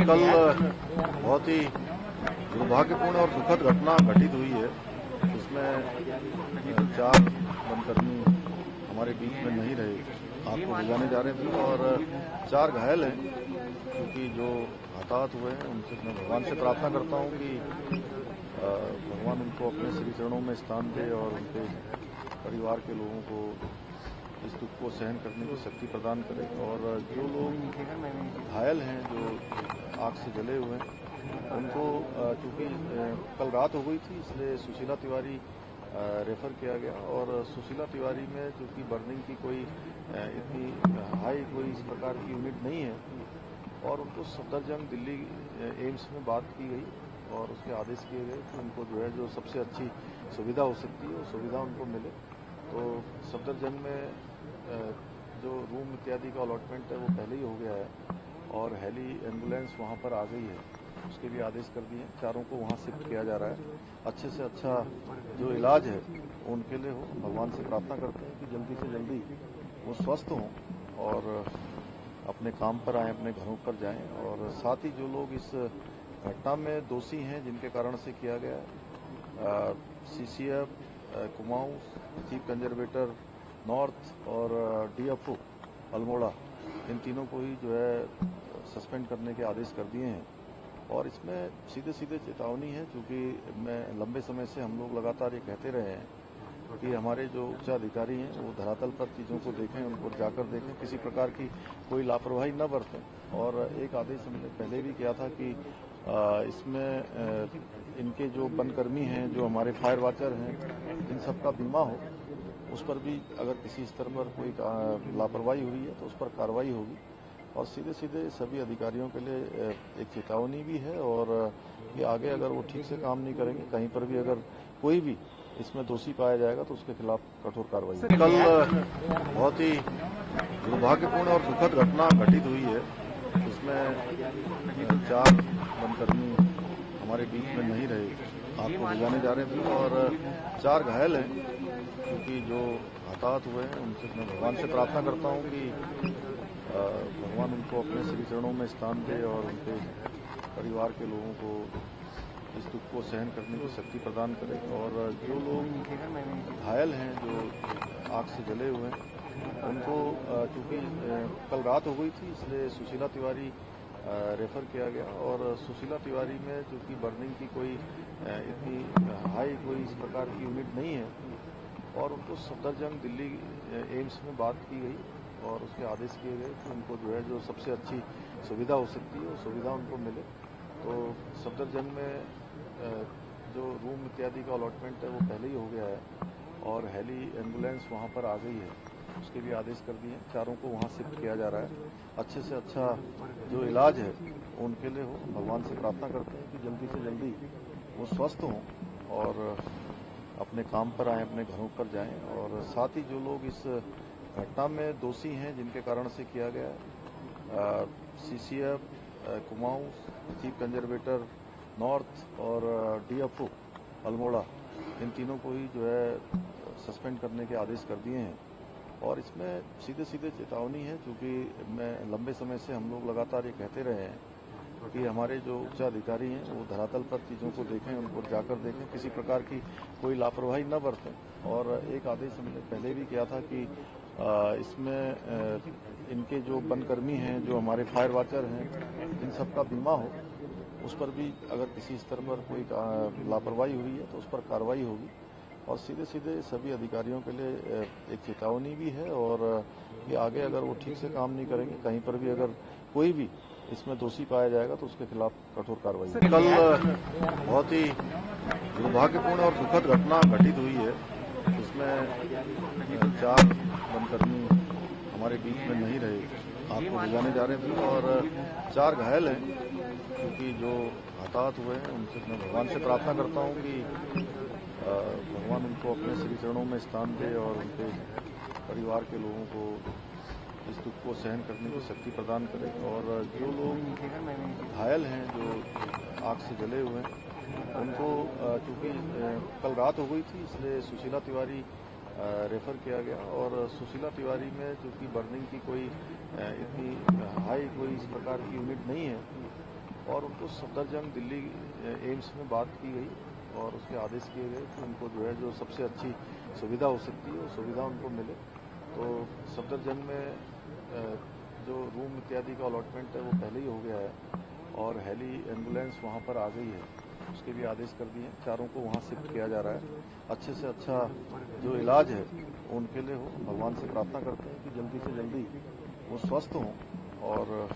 कल बहुत ही दुर्भाग्यपूर्ण और दुखद घटना घटित हुई है, जिसमें 4 वनकर्मी हमारे बीच में नहीं रहे, आग को बुझाने जा रहे थे और 4 घायल हैं, क्योंकि जो हताहत हुए हैं उनसे मैं भगवान से प्रार्थना करता हूं कि भगवान उनको अपने श्री चरणों में स्थान दे और उनके परिवार के लोगों को इस दुख को सहन करने की शक्ति प्रदान करे। और जो लोग घायल हैं, जो आग से जले हुए हैं, उनको चूंकि कल रात हो गई थी, इसलिए सुशीला तिवारी रेफर किया गया। और सुशीला तिवारी में चूंकि बर्निंग की कोई इतनी हाई कोई इस प्रकार की यूनिट नहीं है, और उनको सफदरजंग दिल्ली एम्स में बात की गई और उसके आदेश किए गए कि उनको जो है जो सबसे अच्छी सुविधा हो सकती है वो सुविधा उनको मिले। तो सफदरजंग में जो रूम इत्यादि का अलॉटमेंट है वो पहले ही हो गया है और हेली एम्बुलेंस वहाँ पर आ गई है, उसके भी आदेश कर दिए। चारों को वहाँ शिफ्ट किया जा रहा है। अच्छे से अच्छा जो इलाज है उनके लिए हो। भगवान से प्रार्थना करते हैं कि जल्दी से जल्दी वो स्वस्थ हों और अपने काम पर आएँ, अपने घरों पर जाएं। और साथ ही जो लोग इस घटना में दोषी हैं, जिनके कारण से किया गया है, CCF, Kumaon, chief conservator north और डीएफओ अल्मोड़ा, इन तीनों को ही जो है सस्पेंड करने के आदेश कर दिए हैं। और इसमें सीधे सीधे चेतावनी है, क्योंकि मैं लंबे समय से हम लोग लगातार ये कहते रहे हैं कि हमारे जो उच्चाधिकारी हैं वो धरातल पर चीज़ों को देखें, उनको जाकर देखें, किसी प्रकार की कोई लापरवाही न बरतें। और एक आदेश हमने पहले भी किया था कि इसमें इनके जो वनकर्मी हैं, जो हमारे फायर वॉचर हैं, इन सब का बीमा हो। उस पर भी अगर किसी स्तर पर कोई लापरवाही हुई है तो उस पर कार्रवाई होगी। और सीधे सीधे सभी अधिकारियों के लिए एक चेतावनी भी है, और ये आगे अगर वो ठीक से काम नहीं करेंगे, कहीं पर भी अगर कोई भी इसमें दोषी पाया जाएगा तो उसके खिलाफ कठोर कार्रवाई होगी। कल बहुत ही दुर्भाग्यपूर्ण और दुखद घटना घटित हुई है, जिसमें 4 वनकर्मी हमारे बीच में नहीं रहे, आग को बुझाने जा रहे थे और 4 घायल हैं, क्योंकि जो हताहत हुए हैं उनसे मैं भगवान से प्रार्थना करता हूं कि भगवान उनको अपने श्री चरणों में स्थान दे और उनके परिवार के लोगों को इस दुख को सहन करने की शक्ति प्रदान करे। और जो लोग घायल हैं, जो आग से जले हुए हैं, उनको चूंकि कल रात हो गई थी, इसलिए सुशीला तिवारी रेफर किया गया। और सुशीला तिवारी में चूंकि बर्निंग की कोई इतनी हाई कोई इस प्रकार की यूनिट नहीं है, और उनको सफदरजंग दिल्ली एम्स में बात की गई और उसके आदेश किए गए कि उनको जो है जो सबसे अच्छी सुविधा हो सकती है वो सुविधा उनको मिले। तो सफदरजंग में जो रूम इत्यादि का अलॉटमेंट है वो पहले ही हो गया है और हेली एम्बुलेंस वहाँ पर आ गई है, उसके भी आदेश कर दिए। चारों को वहाँ शिफ्ट किया जा रहा है। अच्छे से अच्छा जो इलाज है उनके लिए हो। भगवान से प्रार्थना करते हैं कि जल्दी से जल्दी वो स्वस्थ हों और अपने काम पर आएँ, अपने घरों पर जाएं। और साथ ही जो लोग इस घटना में दोषी हैं, जिनके कारण से किया गया है, CCF, Kumaon, chief conservator north और डीएफओ अल्मोड़ा, इन तीनों को ही जो है सस्पेंड करने के आदेश कर दिए हैं। और इसमें सीधे सीधे चेतावनी है, क्योंकि मैं लंबे समय से हम लोग लगातार ये कहते रहे हैं कि हमारे जो उच्चाधिकारी हैं वो धरातल पर चीज़ों को देखें, उनको जाकर देखें, किसी प्रकार की कोई लापरवाही न बरतें। और एक आदेश हमने पहले भी किया था कि इसमें इनके जो वनकर्मी हैं, जो हमारे फायर वॉचर हैं, इन सब का बीमा हो। उस पर भी अगर किसी स्तर पर कोई लापरवाही हुई है तो उस पर कार्रवाई होगी। और सीधे सीधे सभी अधिकारियों के लिए एक चेतावनी भी है, और ये आगे अगर वो ठीक से काम नहीं करेंगे, कहीं पर भी अगर कोई भी इसमें दोषी पाया जाएगा तो उसके खिलाफ कठोर कार्रवाई होगी। कल बहुत ही दुर्भाग्यपूर्ण और दुखद घटना घटित हुई है, जिसमें 4 वनकर्मी हमारे बीच में नहीं रहे, आग को बुझाने जा रहे थे और 4 घायल हैं, क्योंकि जो हताहत हुए हैं उनसे मैं भगवान से प्रार्थना करता हूं कि भगवान उनको अपने श्री चरणों में स्थान दे और उनके परिवार के लोगों को इस दुख को सहन करने की शक्ति प्रदान करे। और जो लोग घायल हैं, जो आग से जले हुए हैं, उनको चूंकि कल रात हो गई थी, इसलिए सुशीला तिवारी रेफर किया गया। और सुशीला तिवारी में चूंकि बर्निंग की कोई इतनी हाई कोई इस प्रकार की यूनिट नहीं है, और उनको सफदरजंग दिल्ली एम्स में बात की गई और उसके आदेश किए गए कि उनको जो है जो सबसे अच्छी सुविधा हो सकती है वो सुविधा उनको मिले। तो सफदरजंग में जो रूम इत्यादि का अलॉटमेंट है वो पहले ही हो गया है और हेली एम्बुलेंस वहाँ पर आ गई है, उसके भी आदेश कर दिए हैं। चारों को वहाँ शिफ्ट किया जा रहा है। अच्छे से अच्छा जो इलाज है वो उनके लिए हो। भगवान से प्रार्थना करते हैं कि जल्दी से जल्दी वो स्वस्थ हों और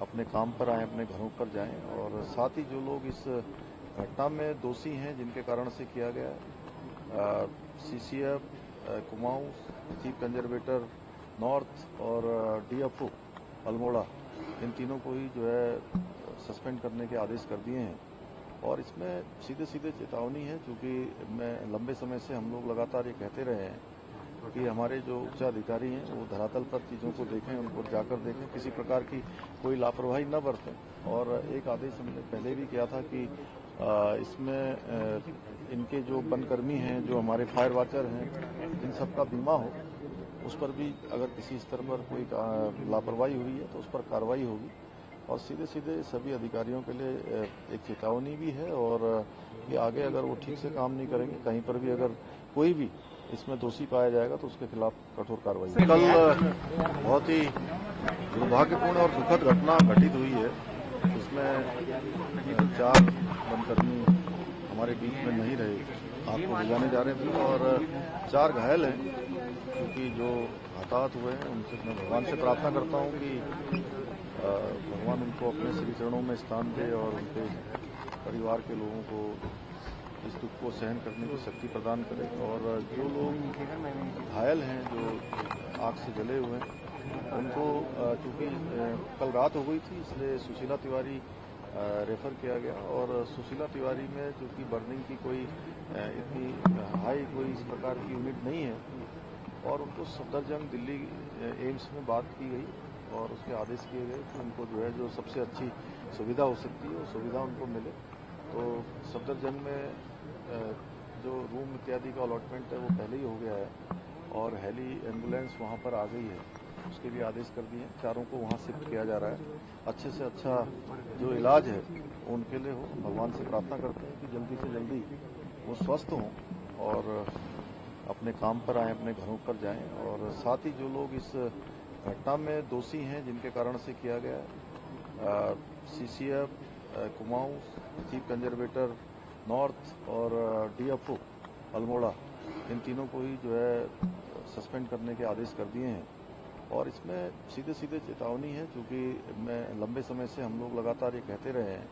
अपने काम पर आएँ, अपने घरों पर जाएं। और साथ ही जो लोग इस घटना में दोषी हैं जिनके कारण से किया गया है, CCF, Kumaon, chief conservator north और डीएफओ अल्मोड़ा, इन तीनों को ही जो है सस्पेंड करने के आदेश कर दिए हैं। और इसमें सीधे सीधे चेतावनी है, क्योंकि मैं लंबे समय से हम लोग लगातार ये कहते रहे हैं कि हमारे जो उच्चाधिकारी हैं वो धरातल पर चीज़ों को देखें, उनको जाकर देखें, किसी प्रकार की कोई लापरवाही न बरतें। और एक आदेश हमने पहले भी किया था कि इसमें इनके जो वनकर्मी हैं, जो हमारे फायर वॉचर हैं, इन सबका बीमा हो। उस पर भी अगर किसी स्तर पर कोई लापरवाही हुई है तो उस पर कार्रवाई होगी। और सीधे सीधे सभी अधिकारियों के लिए एक चेतावनी भी है और कि आगे अगर वो ठीक से काम नहीं करेंगे, कहीं पर भी अगर कोई भी इसमें दोषी पाया जाएगा तो उसके खिलाफ कठोर कार्रवाई होगी। कल बहुत ही दुर्भाग्यपूर्ण और दुखद घटना घटित हुई है, जिसमें 4 वनकर्मी हमारे बीच में नहीं रहे, आपको बुलाने जा रहे थे और 4 घायल हैं, क्योंकि जो हताहत हुए हैं उनसे मैं भगवान से प्रार्थना करता हूं कि भगवान उनको अपने श्री चरणों में स्थान दे और उनके परिवार के लोगों को इस दुख को सहन करने की शक्ति प्रदान करे। और जो लोग घायल हैं, जो आग से जले हुए हैं, उनको चूंकि कल रात हो गई थी, इसलिए सुशीला तिवारी रेफर किया गया। और सुशीला तिवारी में चूंकि बर्निंग की कोई इतनी हाई कोई इस प्रकार की यूनिट नहीं है और उनको सफदरजंग दिल्ली एम्स में बात की गई और उसके आदेश किए गए कि उनको जो है जो सबसे अच्छी सुविधा हो सकती है वो सुविधा उनको मिले। तो सफदरजंग में जो रूम इत्यादि का अलॉटमेंट है वो पहले ही हो गया है और हेली एम्बुलेंस वहाँ पर आ गई है, उसके भी आदेश कर दिए हैं। चारों को वहाँ शिफ्ट किया जा रहा है। अच्छे से अच्छा जो इलाज है वो उनके लिए हो। भगवान से प्रार्थना करते हैं कि जल्दी से जल्दी वो स्वस्थ हों और अपने काम पर आएँ, अपने घरों पर जाएं। और साथ ही जो लोग इस घटना में दोषी हैं जिनके कारण से किया गया है, CCF, Kumaon, chief conservator north और डीएफओ अल्मोड़ा, इन तीनों को ही जो है सस्पेंड करने के आदेश कर दिए हैं। और इसमें सीधे सीधे चेतावनी है, क्योंकि मैं लंबे समय से हम लोग लगातार ये कहते रहे हैं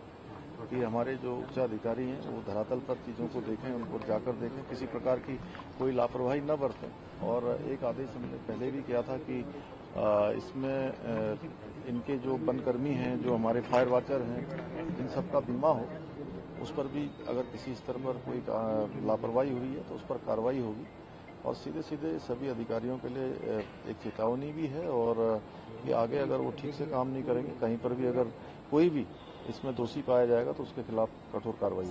कि हमारे जो उच्चाधिकारी हैं वो धरातल पर चीज़ों को देखें, उनको जाकर देखें, किसी प्रकार की कोई लापरवाही न बरतें। और एक आदेश हमने पहले भी किया था कि इसमें इनके जो वनकर्मी हैं, जो हमारे फायर वॉचर हैं, इन सबका बीमा हो। उस पर भी अगर किसी स्तर पर कोई लापरवाही हुई है तो उस पर कार्रवाई होगी। और सीधे सीधे सभी अधिकारियों के लिए एक चेतावनी भी है और कि आगे अगर वो ठीक से काम नहीं करेंगे, कहीं पर भी अगर कोई भी इसमें दोषी पाया जाएगा तो उसके खिलाफ कठोर कार्रवाई होगी।